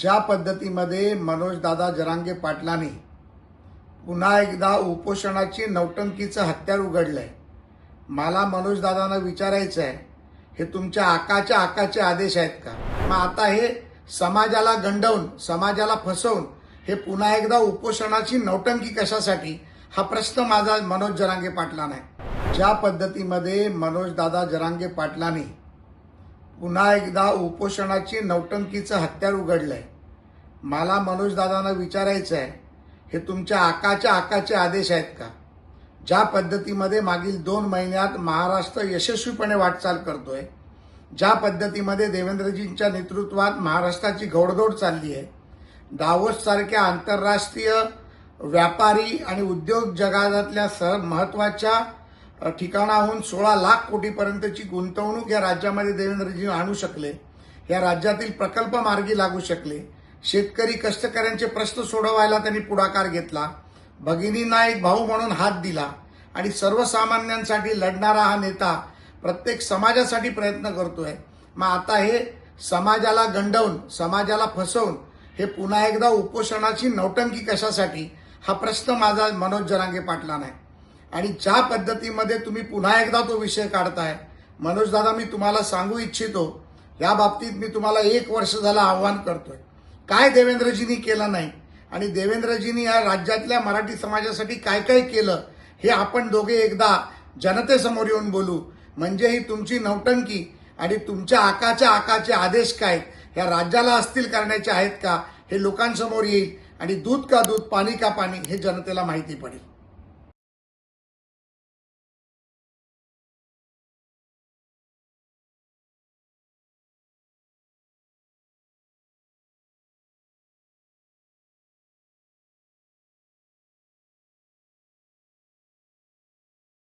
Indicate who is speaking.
Speaker 1: ज्या पद्धतीमध्ये मनोजदादा जरांगे पाटलांनी पुन्हा एकदा उपोषणाची नौटंकीचं हत्यार उघडलंय, मला मनोजदादांना विचारायचं आहे, हे तुमच्या आकाचे आदेश आहेत का? मग आता हे समाजाला गंडवून, समाजाला फसवून हे पुन्हा एकदा उपोषणाची नौटंकी कशासाठी, हा प्रश्न माझा मनोज जरांगे पाटलांना आहे। ज्या पद्धतीमध्ये मनोजदादा जरांगे पाटलांनी पुन्हा एकदा उपोषणाची नौटंकीचं हत्यार उघडलंय, मला मनोजदादांना विचारायचं आहे, हे तुमच्या आकाचे आदेश आहेत का? ज्या पद्धतीमध्ये मागील 2 महिन्यात महाराष्ट्र यशस्वीपणे वाटचाल करतोय, ज्या पद्धतीमध्ये देवेंद्रजींच्या नेतृत्वात महाराष्ट्राची घोडदौड चालली आहे, दावोस सारख्या आंतरराष्ट्रीय व्यापारी आणि उद्योग जगातल्या महत्वाच्या ठिकाणाहून 16 लाख कोटीपर्यंतची गुंतवणूक या राज्यामध्ये देवेंद्रजी आणू शकले, या राज्यातील प्रकल्प मार्गी लागू शकले, शेतकरी कष्टकऱ्यांचे प्रश्न सोडवायला त्यांनी पुढाकार घेतला, भगिनींना एक भाऊ म्हणून हात दिला आणि सर्वसामान्यांसाठी लढणारा हा नेता प्रत्येक समाजासाठी प्रयत्न करतोय। मग आता हे समाजाला गंडवून, समाजाला फसवून हे पुन्हा एकदा उपोषणाची नौटंकी कशासाठी, हा प्रश्न माझा मनोज जरांगे पाटलांना आहे। आणि ज्या पद्धतीमध्ये तुम्ही पुन्हा एकदा तो विषय काढताय, मनोज दादा, मी तुम्हाला सांगू इच्छितो, या बाबतीत मी तुम्हाला 1 वर्ष झालं आव्हान करतोय, काय देवेंद्रजींनी केलं नाही आणि देवेंद्रजींनी या राज्यातल्या मराठी समाजासाठी काय काय केलं हे आपण दोघे एकदा जनतेसमोर येऊन बोलू, म्हणजे ही तुमची नौटंकी आणि तुमच्या आकाचे आदेश काय या राज्याला अस्थिर करण्याचे आहेत का हे लोकांसमोर येईल आणि दूध का दूध, पाणी का पाणी हे जनतेला माहिती पडेल।